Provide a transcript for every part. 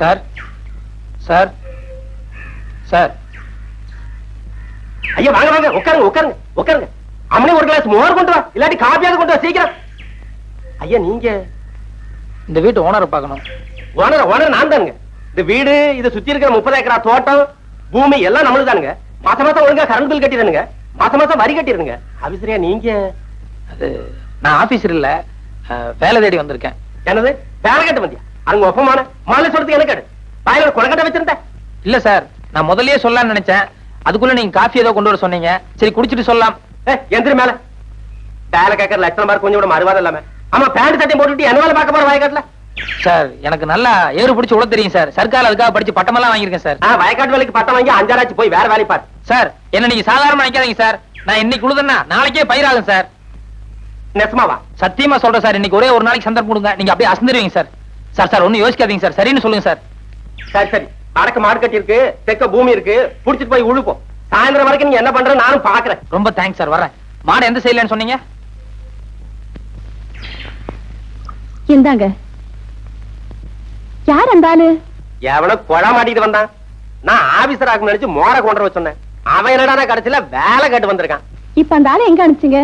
Sir sir sir. ஐயா வாங்க வாங்க, உட்காருங்க உட்காருங்க உட்காருங்க. அம்மனே ஒரு கிளாஸ் மோர் கொண்டு வா, இல்லாட்டி காப்பியாவது கொண்டு வா சீக்கிரம். ஐயா நீங்க இந்த வீட்டு ஓனரை பார்க்கணும். ஓனர் நான் தானுங்க. இந்த வீடு இதை சுத்தி இருக்கிற 30 ஏக்கரா தோட்டம் பூமி எல்லாம் நம்மளுக்கு தானுங்க. மாசம் மாசம் ஒழுங்கா கரண்ட் பில் கட்டிடுங்க, மாசம் மாசம் வரி கட்டிடுங்க. ஆபீசரியா நீங்க? அது நான் ஆபீசர் இல்ல, வேலை தேடி வந்திருக்கேன். என்னது வேலை கட்ட வந்தியா? அங்க ஒப்பமான மாலை சொல்றதுக்கு எனக்கு கேடு. வாயில கொலக்கட்டை வச்சிருந்தேன். இல்ல சார், நான் முதல்லயே சொல்லலாம்னு நினைச்சேன். அதுக்குள்ள நீங்க காஃபி ஏதோ கொண்டு வர சொன்னீங்க. சரி குடிச்சிட்டு சொல்லலாம். எந்திரி மேல. வேலை கேட்கற லட்சணம் பாரு, கொஞ்சம் கூட மறுவாதம் இல்லாம. ஆமா பேண்ட் சட்டையும் போட்டுட்டு என்ன வேலை பார்க்க போற வயக்காட்டுல? சார் எனக்கு நல்லா ஏறு பிடிச்சு உள்ள தெரியும் சார். சர்க்கார் அதுக்காக படிச்சு பட்டமெல்லாம் வாங்கியிருக்கேன் சார். வயக்காட்டு வேலைக்கு பட்டம் வாங்கி 5 ஆச்சு, போய் வேற வேலை பாரு. சார் என்ன நீங்க சாதாரணமா நினைக்காதீங்க சார். நான் இன்னைக்கு உழுதுன்னா நாளைக்கே பயிராகும் சார். நெசமாவா? சத்தியமா சொல்றேன் சார். இன்னைக்கு ஒரே ஒரு நாளைக்கு சந்தர்ப்பம் கொடுங்க, நீங்க அப்படியே அசந்துருவீங்க சார். சார் சார் ஒன்னும் யோசிக்காதீங்க சார், சரின்னு சொல்லுங்க சார். சரி சரி, வடக்கு மாடு கட்டி இருக்கு, தெற்க பூமி இருக்கு, புடிச்சிட்டு போய் உழுப்போம். சாயந்தரம் வரைக்கும் நீங்க என்ன பண்ற நானும் பாக்குறேன். ரொம்ப தேங்க்ஸ் சார், வரேன். மாடு எந்த செய்யலன்னு சொன்னீங்க? இந்தாங்க. யார் அந்த ஆளு? எவனோ கொழா மாட்டிட்டு வந்தான். நான் ஆபீசர் ஆகும் நினைச்சு மோர கொண்டு வர சொன்னேன். அவன் என்னடா கடைசியில வேலை கட்டு வந்திருக்கான். இப்ப அந்த ஆளு எங்க அனுப்பிச்சீங்க?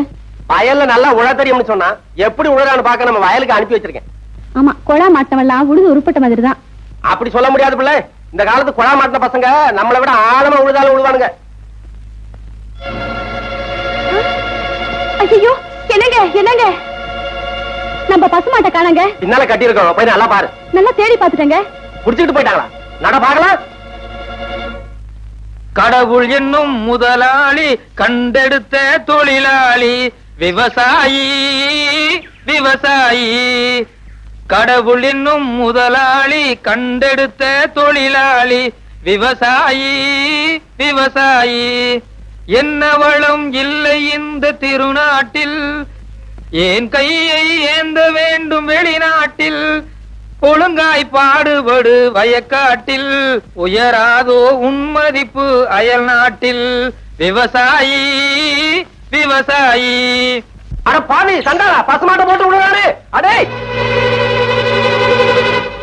வயல்ல நல்லா உழ தெரியும்னு சொன்னா, எப்படி உழறான்னு பாக்க நம்ம வயலுக்கு அனுப்பி வச்சிருக்கேன். ஆமா, கொழா மாட்டவெல்லாம் உழுது உருப்பட்ட மாதிரி தான். அப்படி சொல்ல முடியாது பிள்ளை. இந்த காலத்து கொழா மாட்டின பசங்க நம்மளை விட ஆழமா உழுதாலும் உழுவானுங்க. ஐயோ என்னங்க என்னங்க, நம்ம பசுமாட்டை காணங்க. பின்னால கட்டி இருக்கோம், போய் நல்லா பாரு. நல்லா தேடி பாத்துட்டேங்க. புடிச்சிட்டு போயிட்டாங்களா? நட பாக்கலாம். கடவுள் என்னும் முதலாளி, கண்டெடுத்த தொழிலாளி, விவசாயி விவசாயி. கடவுள் என்னும் முதலாளி, கண்டெடுத்த தொழிலாளி, விவசாயி விவசாயி. என்ன வளம் இல்லை இந்த திருநாட்டில், ஏன் கையை ஏந்த வேண்டும் வெளிநாட்டில். ஒழுங்காய் பாடுபடு வயக்காட்டில், உயராதோ உன்மதிப்பு அயல் நாட்டில். விவசாயி விவசாயி. அட பாவி சண்டாளா, பசுமாட்டை போட்டு விடுறாரு. அடே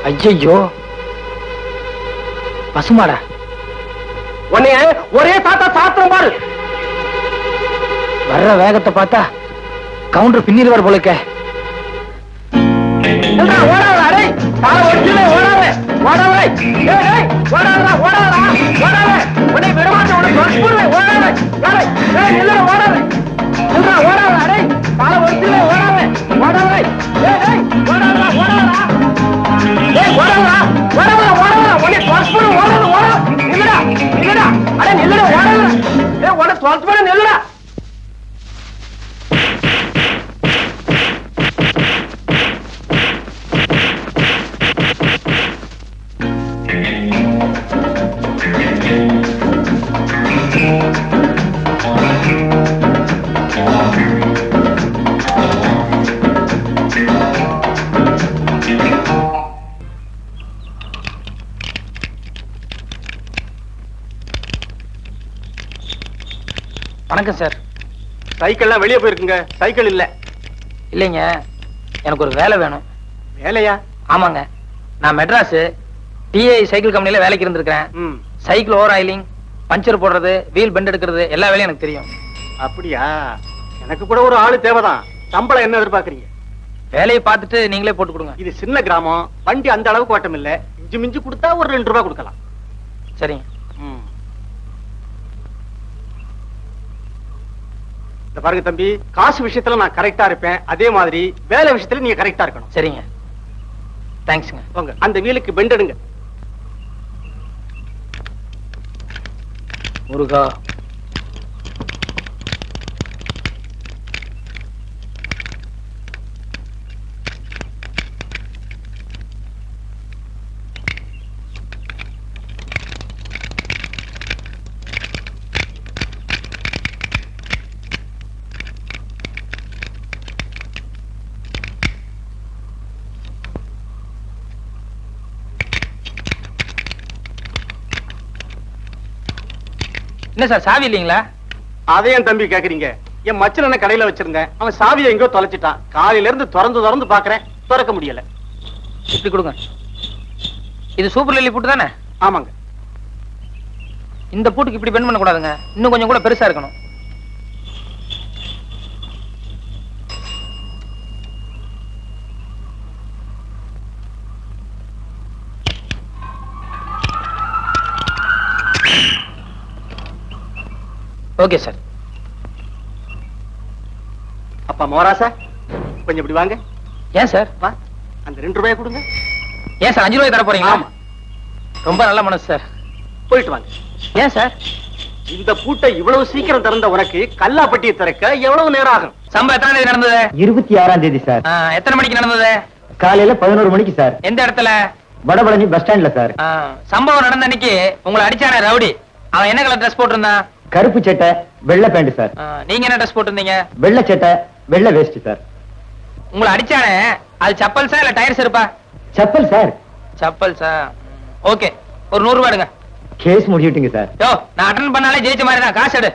ஐயோ, பசுமாடா? உன்னைய ஒரே சாத்தா சாத்திரம் பாரு. வர்ற வேகத்தை பார்த்தா கவுண்டர் பின்னில் வர போலக்க. நெல்லுடா. வணக்கம் சார். சைக்கிள்லாம் வெளியே போயிருக்குங்க. சைக்கிள் இல்ல. இல்லைங்க, எனக்கு ஒரு வேலை வேணும். வேலையா? ஆமாங்க, நான் மெட்ராஸ் டிஐ சைக்கிள் கம்பெனில வேலைக்கு இருந்திருக்கிறேன். சைக்கிள் ஓவர் ஆயிலிங், பஞ்சர் போடுறது, வீல் பெண்ட் எடுக்கிறது எல்லா வேலையும் எனக்கு தெரியும். அப்படியா? எனக்கு கூட ஒரு ஆளு தேவைதான். சம்பளம் என்ன எதிர்பார்க்கறீங்க? வேலையை பார்த்துட்டு நீங்களே போட்டு கொடுங்க. இது சின்ன கிராமம், வண்டி அந்த அளவுக்கு ஓட்டம் இல்ல. இஞ்சி மிஞ்சி கொடுத்தா ஒரு 2 ரூபாய் கொடுக்கலாம். சரிங்க. இந்த பாருங்க தம்பி, காசு விஷயத்துல நான் கரெக்டா இருப்பேன். அதே மாதிரி வேலை விஷயத்துல நீங்க கரெக்டா இருக்கணும். சரிங்க, தேங்க்ஸ்ங்க. போங்க, அந்த வீலுக்கு பெண்ட் எடுங்க. முருகா. என்ன சார், சாவி இல்லீங்களா? அதையும் தம்பி கேக்குறீங்க? என் மச்சன கடையில வச்சிருந்தேன், அவன் சாவியை எங்கோ தொலைச்சிட்டான். காலையில இருந்து திறந்து பாக்குறேன், திறக்க முடியல. இப்படி கொடுங்க. இது சூப்பர் லில்லி பூட்டு தானே? ஆமாங்க. இந்த பூட்டுக்கு இப்படி பெண்ட் பண்ண கூடாதுங்க, இன்னும் கொஞ்சம் கூட பெருசா இருக்கணும். Okay sir. அப்பா மோராசா, கொஞ்சம் இப்படி வாங்க. ஏன் சார்? வா, அந்த 2 ரூபாய் கொடுங்க. ஏன் சார் 5 ரூபாய் தர போறீங்களா? ஆமா. ரொம்ப நல்ல மனசு சார். போயிட்டு வாங்க. ஏன் சார்? இந்த பூட்டை இவ்வளவு சீக்கிரம் திறந்த உனக்கு கல்லாப்பட்டியை திறக்க எவ்வளவு நேரம் ஆகும்? சம்பவம் எத்தனை தேதி நடந்தது? 26ஆம் தேதி சார். எத்தனை மணிக்கு நடந்தது? காலையில 11 மணிக்கு சார். எந்த இடத்துல? வடபழனி பஸ் ஸ்டாண்ட்ல சார். சம்பவம் நடந்த அன்னைக்கு உங்களை அடிச்சானே ரவுடி, அவன் என்ன கலர் ட்ரெஸ் போட்டிருந்தான்? கருப்பு சட்டை வெள்ளை பேண்ட் சார். நீங்க என்ன ட்ரெஸ் போட்டிருந்தீங்க? வெள்ளை சட்டை வெள்ளை வேஷ்டி சார். உங்களை அடிச்சானே அது சப்பல்ஸா இல்ல டயர்ஸ் இருப்பா? செப்பல் சார். சப்பல்ஸா? ஓகே, ஒரு 100 ரூபாய் எடுங்க. Case முடிச்சுட்டீங்க sir. யோ, நான் அட்டன் பண்ணாலே ஜெயிச்ச மாதிரி தான். காசு எடு.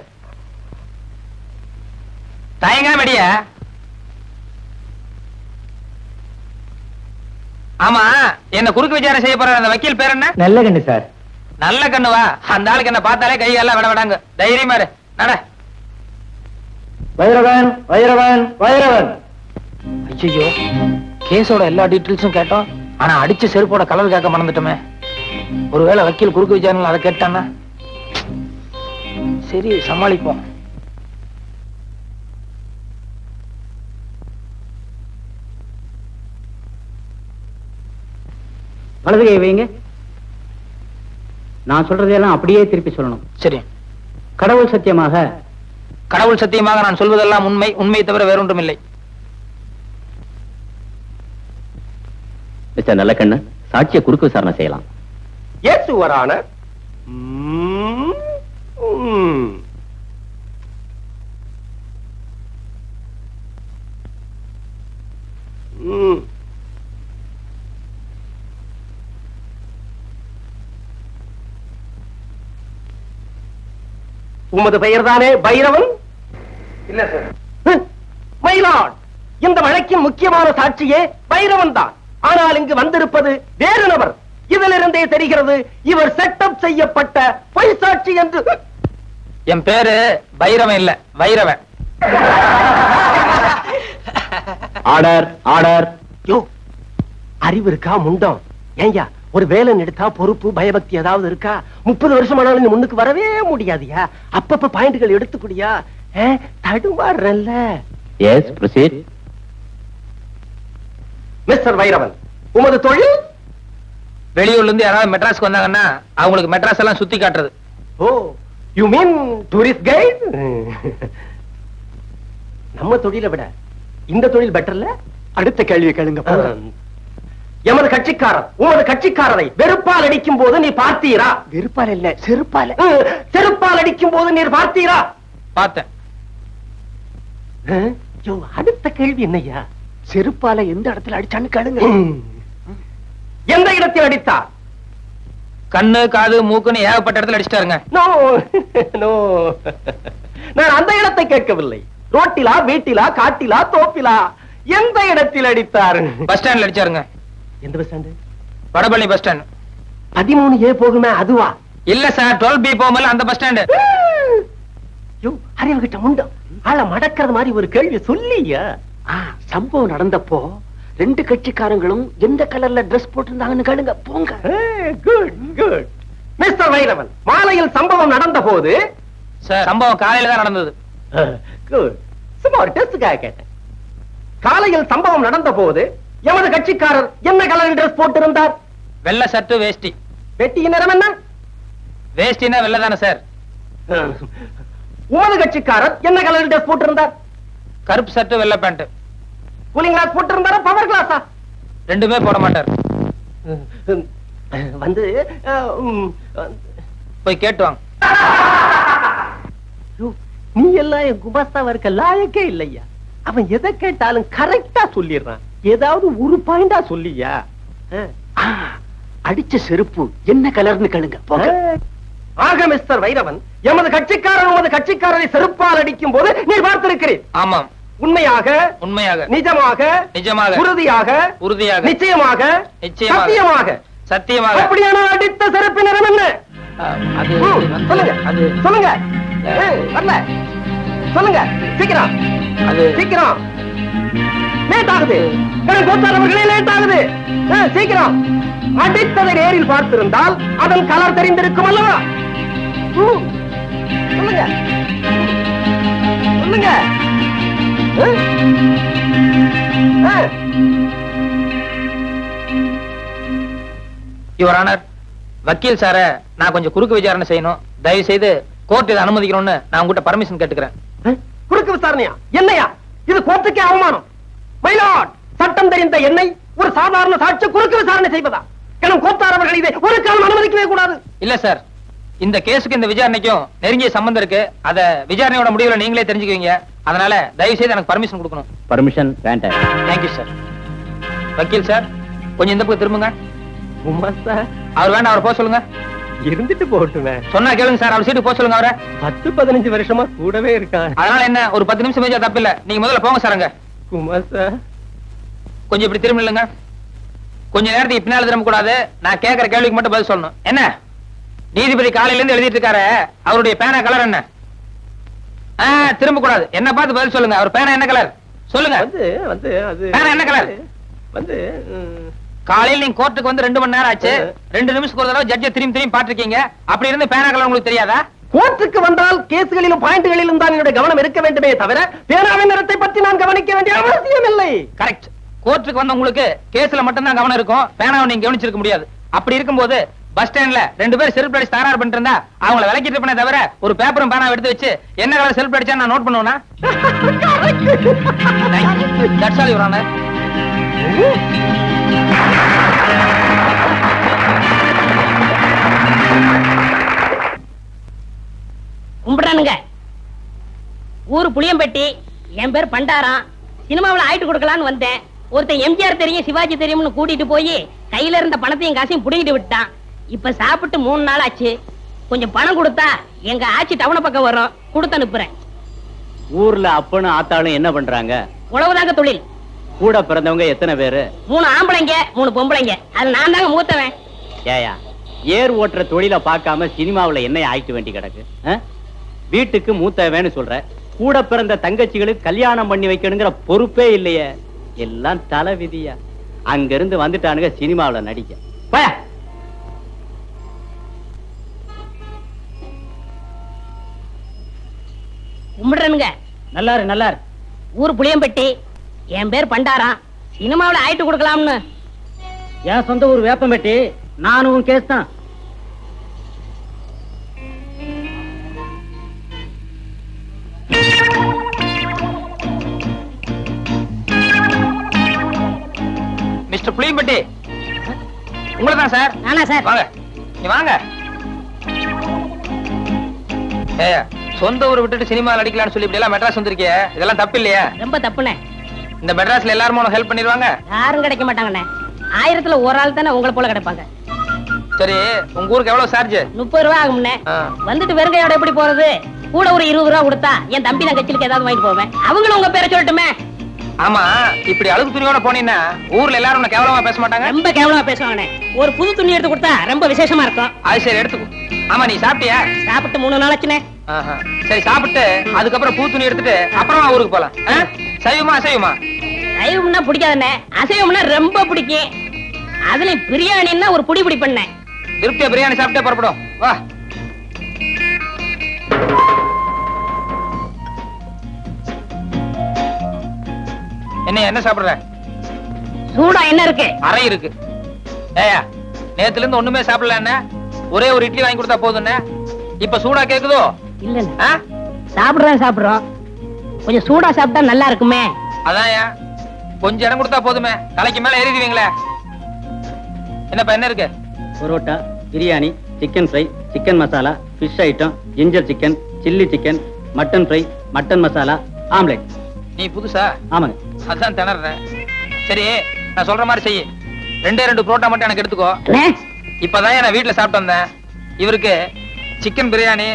தயங்காம அடிய. ஆமா, என்ன குறுக்கு விசாரணை செய்ய போற அந்த வக்கீல் பேர் என்ன? நல்ல கண்ணு சார். நல்ல கண்ணுவா? அந்த ஆளுக்கு என்ன பார்த்தாலே கை எல்லாம் விட விடாங்க. தைரியமா இரு, நட. வைரவன் வைரவன் வைரவன். ஐயோ, கேஸோட எல்லா டீட்டெயில்ஸும் கேட்டோம், ஆனா அடிச்ச செருப்போட கலர் கேட்க மறந்துட்டோமே. ஒருவேளை வக்கீல் குறுக்கு விசாரணை அதை கேட்டானா? சரி, சமாளிப்போம். வலது கை வைங்க. நான் சொல்றதையெல்லாம் அப்படியே திருப்பி சொல்லணும். சரி. கடவுள் சத்தியமாக. கடவுள் சத்தியமாக நான் சொல்வதெல்லாம் உண்மை, உண்மையை தவிர வேறொன்றும் இல்லை. மிஸ்டர் நல்லக்கண்ணு, சாட்சியை குறுக்கு விசாரணை செய்யலாம். Yes your honour. உமது பெயர் தானே பைரவன்? இல்ல சார். மயிலாட், இந்த வழக்கின் முக்கியமான சாட்சியே பைரவன் தான். ஆனால் இங்கு வந்திருப்பது வேறு நபர். இதிலிருந்தே தெரிகிறது இவர் செட்டப் செய்யப்பட்ட பொய் சாட்சி என்று. என் பேரு பைரவன் இல்ல, வைரவன். Order order. யோ, அறிவு இருக்கா முண்டம்? ஏய்யா, ஒரு வேலை எடுத்தா பொறுப்பு பயபக்தி ஏதாவது இருக்கா? 30 வருஷம் ஆனாலும் நீ முன்னுக்கு வரவே முடியாதியா? அப்பப்ப பாயிண்ட்கள் எடுத்துக்கூடியா? தடுமாறல்ல. Yes, proceed. மிஸ்டர் வைரவன், உமது தொழில்? வெளியூர்ல இருந்து யாராவது மெட்ராஸ்க்கு வந்தாங்கன்னா அவங்களுக்கு மெட்ராஸ் எல்லாம் சுத்தி காட்டுறது. ஓ, யூ மீன் டூரிஸ்ட் கைட்? நம்ம தொழிலை விட இந்த தொழில் பெட்டர்ல? அடுத்த கேள்வி கேளுங்க. எமது கட்சிக்காரர் உமது கட்சிக்காரரை வெறுப்பால் அடிக்கும் போது நீ பார்த்தீரா? வெறுப்பால் இல்ல, செருப்பால். செருப்பால் அடிக்கும் போது நீர் பார்த்தீரா? பார்த்தேன். அடுத்த கேள்வி என்னையா? செருப்பால எந்த இடத்துல அடிச்சான்னு கேளுங்க. எந்த இடத்தில் அடித்தார்? கண்ணு, காது, மூக்குன்னு ஏகப்பட்ட இடத்துல அடிச்சிட்டாருங்க. நோ நோ, நான் அந்த இடத்தை கேட்கவில்லை. ரோட்டிலா, வீட்டிலா, காட்டிலா, தோப்பிலா, எந்த இடத்தில் அடித்தார்? பஸ் ஸ்டாண்ட்ல அடிச்சாருங்க. எந்த bus stand? Vadapalani bus stand. 13A போகுமே அதுவா? இல்ல சார், 12B போகும்போது அந்த பஸ் ஸ்டாண்டு. அறிவு கிட்ட முண்டம் ஆள மடக்கிறது மாதிரி ஒரு கேள்வி சொல்லியா? சம்பவம் நடந்தப்போ 2 கட்சிக்காரங்களும் எந்த கலர்ல டிரஸ் போட்டிருந்தாங்கன்னு கேளுங்க. போங்க. Good good. மிஸ்டர் வைரவன், மாலையில் சம்பவம் நடந்த போது? சார், சம்பவம் காலையில தான் நடந்தது. குட். சும்மா ஒரு டெஸ்டுக்காக கேட்டேன். காலையில் சம்பவம் நடந்த போது எமது கட்சிக்காரர் என்ன கலர் டிரஸ் போட்டிருந்தார்? வெள்ளை சட்டு, வேஷ்டி. வெட்டியின் நிறம் என்ன? வேஷ்டினா வெள்ளை தானே சார். உமது கட்சிக்காரர் என்ன கலர் டிரஸ் போட்டிருந்தார்? கருப்பு சட்டு, வெள்ளை பேண்ட். கூலிங் கிளாஸ் போட்டிருந்தாரா, பவர் கிளாஸா? ரெண்டுமே போட மாட்டார். வந்து போய் கேட்டு வாங்க. நீ எல்லாம் என் குமாஸ்தாவா இருக்க லாயக்கே இல்லையா? அவன் எதை கேட்டாலும் கரெக்டா சொல்லிடுறான். ஏதாவது ஒரு பாயிண்டா சொல்லியா? அடிச்ச செருப்பு என்ன கலர்னு கேளுங்க. போங்க. ஆக மிஸ்டர் வைரவன், எமது கட்சிக்காரர் உமது கட்சிக்காரரை செருப்பால் அடிக்கும் போது நீ பார்த்திருக்கிறேன். ஆமாம். உண்மையாக? உண்மையாக. நிஜமாக? நிஜமாக. உறுதியாக? உறுதியாக. நிச்சயமாக? நிச்சயமாக. சத்தியமாக? சத்தியமாக அப்படியான அடித்த சிறப்பு நிறம் என்ன? அது சொல்லுங்க அது சொல்லுங்க. வரல சொல்லுங்க சீக்கிரம். அது சீக்கிரம் லேட் ஆகுது. கோத்தாரவர்களே லேட் ஆகுது. சீக்கிரம். அடித்ததை நேரில் பார்த்திருந்தால் அதன் கலர் தெரிந்திருக்கும் அல்லவா? சொல்லுங்க சொல்லுங்க. யுவர் ஆனர், வக்கீல் சார நான் கொஞ்சம் குறுக்கு விசாரணை செய்யணும். தயவு செய்து கோர்ட் இதை அனுமதிக்கணும்னு நான் உங்ககிட்ட பர்மிஷன் கேட்டுக்கிறேன். குறுக்கு விசாரணையா? என்னையா இது? கோர்ட்டுக்கே அவமானம். மயிலாட், சட்டம் தெரிந்த என்னை ஒரு சாதாரண சாட்சி குறுக்கு விசாரணை செய்வதா? கணம் கோத்தாரவர்கள் இதை ஒரு காலம் அனுமதிக்கவே கூடாது. இல்ல சார், இந்த கேஸுக்கு இந்த விசாரணைக்கும் நெருங்கிய சம்பந்தம் இருக்கு. அத விசாரணையோட முடிவுல நீங்களே தெரிஞ்சுக்குவீங்க. அதனால தயவு செய்து எனக்கு பர்மிஷன் கொடுக்கணும். பர்மிஷன் வேண்டாம். Thank you sir. வக்கீல் சார், கொஞ்சம் இந்த பக்கம் திரும்புங்க. உமா சார், அவர் வேண்டாம், அவர் போக சொல்லுங்க. இருந்துட்டு போட்டுமே. சொன்னா கேளுங்க சார், அவர் சீட்டு போக சொல்லுங்க அவரை. 10-15 வருஷமா கூடவே இருக்கான். அதனால என்ன, ஒரு 10 நிமிஷம் மேஜா தப்பு இல்ல. நீங்க முதல்ல போங்க சார். அங்க குமார் சார், கொஞ்சம் இப்படி திரும்ப இல்லைங்க. கொஞ்ச நேரத்துக்கு பின்னால திரும்ப கூடாது. நான் கேட்கிற கேள்விக்கு மட்டும் பதில் சொல்லணும். என்ன நீதிபதி காலையில இருந்து எழுதிட்டு இருக்காரு, அவருடைய பேனா கலர் என்ன? திரும்ப கூடாது. என்ன பார்த்து பதில் சொல்லுங்க. அவர் பேனா என்ன கலர் சொல்லுங்க. பேனா என்ன கலர்? காலையில் நீங்க கோர்ட்டுக்கு வந்து 2 மணி நேரம் ஆச்சு. 2 நிமிஷத்துக்கு ஒரு தடவை ஜட்ஜை திரும்பி பாத்துருக்கீங்க. அப்படி இருந்து பேனா கலர் உங்களுக்கு தெரியாதா? கோர்ட்டுக்கு வந்தால் கேஸ்களிலும் பாயிண்ட்களிலும் தான் என்னுடைய கவனம் இருக்க வேண்டுமே தவிர பேனாவின் நிறத்தை பற்றி நான் கவனிக்க வேண்டிய அவசியம் இல்லை. கரெக்ட். கோர்ட்டுக்கு வந்த உங்களுக்கு கேஸ்ல மட்டும் தான் கவனம் இருக்கும், பேனாவை நீங்க கவனிச்சிருக்க முடியாது. அப்படி இருக்கும்போது பஸ் ஸ்டாண்ட்ல 2 பேர் செல்ஃப் அடிச்சு தகராறு பண்ணிட்டு இருந்தா அவங்கள விலக்கிட்டு பண்ண தவிர ஒரு பேப்பரும் பேனாவை எடுத்து வச்சு என்ன கலர் செல்ஃப் அடிச்சா நான் நோட் பண்ணுவேனா? That's all your honour. கும்பிடானுங்க. ஊரு புளியம்பட்டி, என் பேர் பண்டாரம். சினிமாவில் ஆயிட்டு கொடுக்கலான்னு வந்தேன். ஒருத்தன் எம்ஜிஆர் தெரியும், சிவாஜி தெரியும்னு கூட்டிட்டு போய் கையில இருந்த பணத்தையும் காசையும் புடிங்கிட்டு விட்டான். இப்ப சாப்பிட்டு 3 நாள் ஆச்சு. கொஞ்சம் பணம் கொடுத்தா எங்க ஆட்சி டவுன பக்கம் வரும், கொடுத்து அனுப்புறேன். ஊர்ல அப்பனும் ஆத்தாளும் என்ன பண்றாங்க? உழவுதாங்க தொழில். கூட பிறந்தவங்க எத்தனை பேரு? 3 ஆம்பளைங்க 3 பொம்பளைங்க. அது நான் தாங்க மூத்தவன். ஏயா, ஏர் ஓட்டுற தொழிலை பார்க்காம சினிமாவுல என்ன ஆயிட்டு வேண்டி கிடக்கு? வீட்டுக்கு மூத்தவன்னு சொல்ற, கூட பிறந்த தங்கச்சிகளுக்கு கல்யாணம் பண்ணி வைக்கணுங்கிற பொறுப்பே இல்லையே. எல்லாம் தலை விதியா. அங்க இருந்து வந்துட்டானுங்க சினிமாவுல நடிக்க. போயா. கும்பிடுறனுங்க. நல்லாரு நல்லாரு. ஊர் புளியம்பட்டி, என் பேர் பண்டாரம். சினிமாவில் ஆயிட்டு கொடுக்கலாம்னு. என் சொந்த ஊர் வேப்பம்பட்டி. நானும் கேஸ் தான். மிஸ்டர் புளியம்பட்டி, உங்களதான் சார். நானா சார்? வாங்க, நீ வாங்க. சொந்த ஊரை விட்டுட்டு சினிமாவில் அடிக்கலாம்னு சொல்லி இப்படி எல்லாம் மெட்ராஸ் வந்திருக்கே, இதெல்லாம் தப்பு இல்லையா? ரொம்ப தப்புண்ணே. இந்த மெட்ராஸ்ல எல்லாரும் உனக்கு ஹெல்ப் பண்ணிடுவாங்க? யாரும் கிடைக்க மாட்டாங்கண்ணே. 1000த்துல ஒரு ஆள் தானே உங்களை போல கிடைப்பாங்க. சரி, உங்க ஊருக்கு எவ்வளவு சார்ஜ்? 30 ரூபா ஆகும்ண்ணே. வந்துட்டு வெறுங்கையோட எப்படி போறது? கூட ஒரு 20 ரூபா கொடுத்தா என் தம்பி நான் கட்சிலுக்கு ஏதாவது வாங்கிட்டு போவேன். அவங்களும் உங்க பேரை சொல்லட்டுமே. ஆமா, இப்படி அழுகு துணியோட போனீங்கன்னா ஊர்ல எல்லாரும் உன்னை கேவலமா பேச மாட்டாங்க? ரொம்ப கேவலமா பேசுவாங்கண்ணே. ஒரு புது துணி எடுத்து கொடுத்தா ரொம்ப விசேஷமா இருக்கும். அது சரி, எடுத்துக்கோ. ஆமா, நீ சாப்பிட்டியா? சாப்பிட்டு 3 நாள் ஆச்சுண்ணே. சரி, சாப்பிட்டு அதுக்கப்புறம் பூ துணி எடுத்துட்டு அப்புறமா ஊருக்கு போலாம். சைவமா அசைவமா? சைவம்னா பிடிக்காதுண்ணே, அசைவம்னா ரொம்ப பிடிக்கும். அதுலயும் பிரியாணின்னா ஒரு புடி பண்ணேன். திருப்தியா பிரியாணி சாப்பிட்டே புறப்படும். வா. என்ன சாப்பிடுற? சூடா என்ன இருக்கு? அறை இருக்கு. ஏயா, நேத்துல இருந்து ஒண்ணுமே சாப்பிடல. என்ன ஒரே ஒரு இட்லி வாங்கி கொடுத்தா போதும். இப்ப சூடா கேக்குதோ? இல்ல, சாப்பிடுறோம். கொஞ்சம் சூடா சாப்பிட்டா நல்லா இருக்குமே. அதான் கொஞ்சம் இடம் கொடுத்தா போதுமே, தலைக்கு மேல ஏறிடுவீங்களே. என்னப்பா என்ன இருக்கு? Parotta, biryani, chicken fry, chicken masala, fish item, ginger chicken, chilli chicken, mutton fry, mutton masala, omelette. நீ புதுசா? ஆமாங்க. அதான் திணறேன். சரி, நான் சொல்ற மாதிரி செய்ய. 2 புரோட்டா மட்டும் எனக்கு எடுத்துக்கோ. இப்பதான் நான் வீட்டுல சாப்பிட்டு வந்தேன். இவருக்கு சிக்கன் பிரியாணி,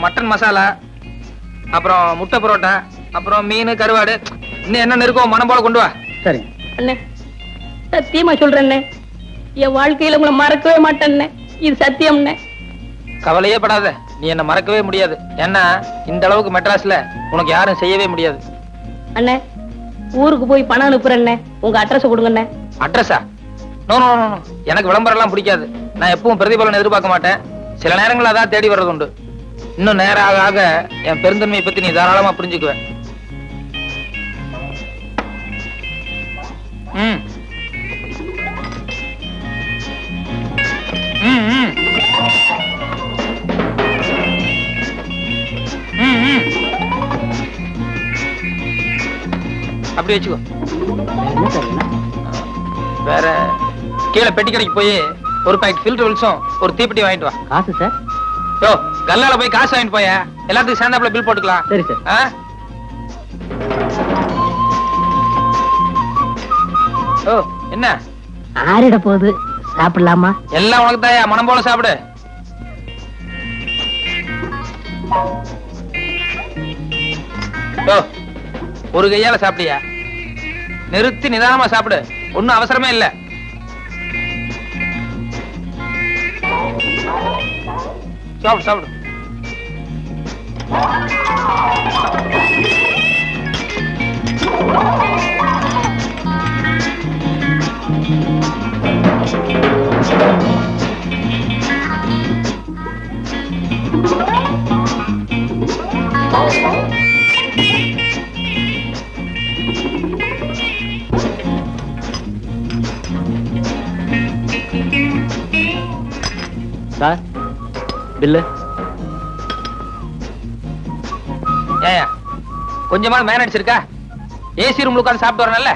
மட்டன் மசாலா, அப்புறம் முட்டை புரோட்டா, அப்புறம் மீன், கருவாடு, இன்னும் என்ன இருக்கோ மனம் போல கொண்டு வா. சரி அண்ணே, சத்தியமா சொல்றேன். என் வாழ்க்கையில உங்களை மறக்கவே மாட்டேன்னே. இது சத்தியம்னே. கவலையே படாத, நீ என்ன மறக்கவே முடியாது. ஏன்னா இந்த அளவுக்கு மெட்ராஸ்ல உனக்கு யாரும் செய்யவே முடியாது. அண்ணே, ஊருக்கு போய் பணம் அனுப்புறேன்னே. உங்க அட்ரஸ் கொடுங்கண்ணே. அட்ரஸா? நோ நோ நோ, எனக்கு விளம்பரம் எல்லாம் பிடிக்காது. நான் எப்பவும் பிரதிபலன் எதிர்பார்க்க மாட்டேன். சில நேரங்கள் அதான் தேடி வர்றது உண்டு. இன்னும் நேரம் ஆக ஆக என் பெருந்தன்மையை பத்தி நீ தாராளமா புரிஞ்சுக்குவேன். ம் ம் ம் ம் ம் அப்படி வச்சுக்கோ. வேற கீழே பெட்டி கடைக்கு போய் ஒரு பாக்கெட் ஃபில்டர் வில்ஸும் ஒரு தீப்பெட்டி வாங்கிட்டு வா. காசு சார்? யோ, கல்லால போய் காசு வாங்கிட்டு போய, எல்லாத்துக்கும் சேர்ந்தாப்புல பில் போட்டுக்கலாம். சரி சார். ஆ? ஓ, என்ன ஆறிட போகுது, சாப்பிடலாமா? எல்லாம் உனக்கு தாயா, மனம் போல சாப்பிடு. யோ, ஒரு கையால சாப்பிட்டியா? நிறுத்தி நிதானமா சாப்பிடு, ஒண்ணும் அவசரமே இல்ல. சாப்பிடு சாப்பிடு. Sir, bill. ஏயா, கொஞ்சமா மேனேஜ் இருக்கா? ஏசி ரூம்ல உட்கார்ந்து சாப்பிட்டு வரணும்ல.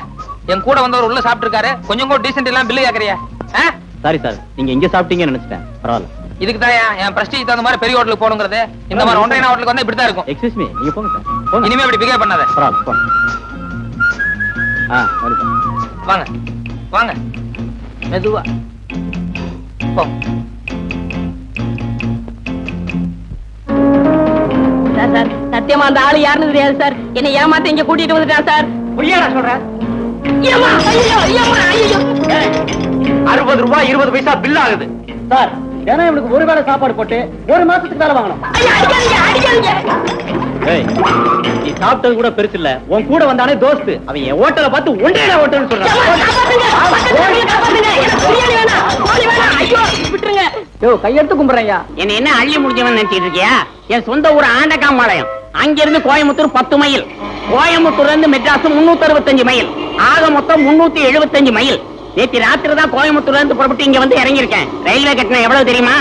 என் கூட வந்தவர் உள்ள சாப்பிட்டு இருக்காரு, கொஞ்சம் கூட டீசென்ட் எல்லாம் பில்லு கேக்குறியா? சாரி சார், நீங்க இங்க சாப்பிட்டீங்கன்னு நினைச்சிட்டேன். பரவாயில்ல. இதுக்கு தான் என் பிரஸ்டீஜ் தகுந்த மாதிரி பெரிய ஹோட்டலுக்கு போகணுங்கிறது. இந்த மாதிரி ஒன்றைய ஹோட்டலுக்கு வந்து இப்படிதான் இருக்கும். எக்ஸ்கியூஸ் மீ, நீங்க போங்க சார். போங்க. இனிமே இப்படி பிகேவ் பண்ணாத. பரவாயில்ல, போங்க. சரி சார். வாங்க வாங்க, மெதுவா போ. சார் சார், சத்தியமா அந்த ஆளு யாருன்னு தெரியாது சார். என்னை ஏமாத்த இங்க கூட்டிட்டு வந்துட்டான் சார். பொய்யாடா சொல்றேன். ஐயம்மா, ஐயோ, ஐயம்மா, ஐயோ. 60 ரூபாய் 20 பைசா பில் ஆகுது. சார், ஏன்னா இவனுக்கு ஒரு வேளை சாப்பாடு போட்டு ஒரு மாசத்துக்கு மேல வாங்கணும். ஐயா, அடிக்காதீங்க, அடிக்காதீங்க. ஏய், நீ சாப்பிட்டது கூட பெருசு இல்ல. உன் கூட வந்தானே தோஸ்து, அவன் என் ஹோட்டலை பார்த்து ஒன்றே ஹோட்டல்னு சொல்றான். காப்பாத்துங்க, காப்பாத்துங்க, காப்பாத்துங்க. எனக்கு பிரியாணி வேணாம், கோழி வேணாம். ஐயோ, விட்டுருங்க. யோ, கையெடுத்து கும்பிடுறேன். என்ன என்ன அள்ளி முடிஞ்சவன் நினைச்சிட்டு இருக்கியா? என் சொந்த ஊர் ஆண்டகாம்பாளையம். அங்கிருந்து கோயம்புத்தூர் 10 மைல். கோயம்புத்தூர்ல இருந்து மெட்ராஸ் 365 மைல். ஆக மொத்தம் 375 மைல். நேற்று ராத்திரி தான் கோயம்புத்தூர்ல இருந்து புறப்பட்டு இங்க வந்து இறங்கியிருக்கேன். ரயில்வே கட்டணம் எவ்வளவு தெரியுமா?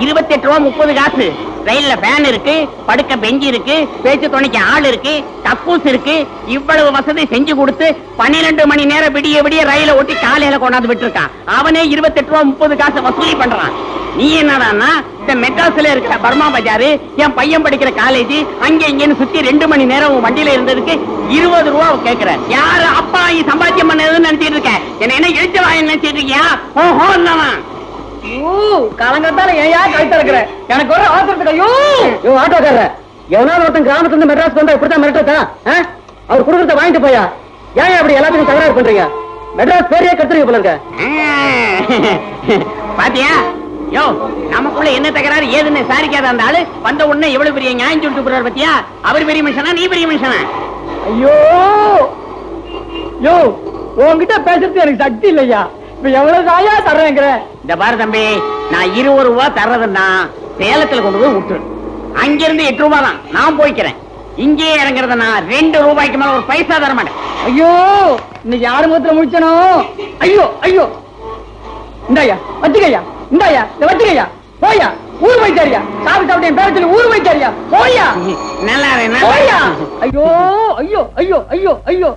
28 ரூபா 30 காசு. ரயில்ல ஃபேன் இருக்கு, படுக்க பெஞ்சு இருக்கு, பேச்சு துணைக்கு ஆள் இருக்கு, கக்கூஸ் இருக்கு. இவ்வளவு வசதி செஞ்சு கொடுத்து 12 மணி நேரம் விடிய விடிய ரயில ஓட்டி காலையில கொண்டாந்து விட்டுருக்கான். அவனே 28 ரூபா 30 காசு வசூலி பண்றான். நீ என்னடான்னா இந்த மெட்ராஸ்ல இருக்கிற பர்மா பஜாரு, என் பையன் படிக்கிற காலேஜ், அங்க இங்கன்னு சுத்தி 2 மணி நேரம் உன் வண்டியில இருந்ததுக்கு 20 ரூபா கேக்குற. யாரு அப்பா நீ சம்பாத்தியம் பண்ணதுன்னு நினைச்சிட்டு இருக்க? என்ன எழுத்து வாங்க நினைச்சிட்டு இருக்கியா? ஓஹோ, காலங்கத்தால ஏயா கழுத்த இருக்கிற? எனக்கு ஒரு அவசரத்துக்கு. ஐயோ ஆட்டோக்கார, எவனாவது ஒருத்தன் கிராமத்துல இருந்து மெட்ராஸ்க்கு வந்தா இப்படித்தான் மிரட்டா? அவர் குடுக்கறத வாங்கிட்டு போயா? ஏன் அப்படி எல்லாத்துக்கும் தகராறு பண்றீங்க? மெட்ராஸ் பேரையே கத்துறீங்க போல இருக்க. பாத்தியா? யோ, நமக்குள்ள என்ன தகராறு ஏதுன்னு சாரிக்காத அந்த ஆளு வந்த உடனே எவ்வளவு பெரிய நியாயம் சொல்லிட்டு போறாரு பாத்தியா? அவர் பெரிய மனுஷனா, நீ பெரிய மனுஷனா? ஐயோ யோ, உன்கிட்ட பேசுறது எனக்கு சக்தி இல்லையா. இப்ப எவ்வளவு தாயா தர்றேங்கிற? இந்த பாரு தம்பி, நான் 20 ரூபா தர்றதுன்னா சேலத்துல கொண்டு போய் விட்டுரு. அங்கிருந்து 8 ரூபா தான் நான் போய்க்கிறேன். இங்கே இறங்குறதுன்னா 2 ரூபாய்க்கு மேல ஒரு பைசா தர மாட்டேன். ஐயோ, இன்னைக்கு யாரு முகத்துல முடிச்சனோ? ஐயோ ஐயோ, இந்தாயா வச்சுக்கையா, இந்தாயா இத வச்சுக்கையா. போயா, ஊர் வைத்தாரியா? சாப்பிட்டு சாப்பிட்டு என் பேர சொல்லி ஊர் வைத்தாரியா? போயா, நல்லா போயா. ஐயோ ஐயோ ஐயோ ஐயோ ஐயோ.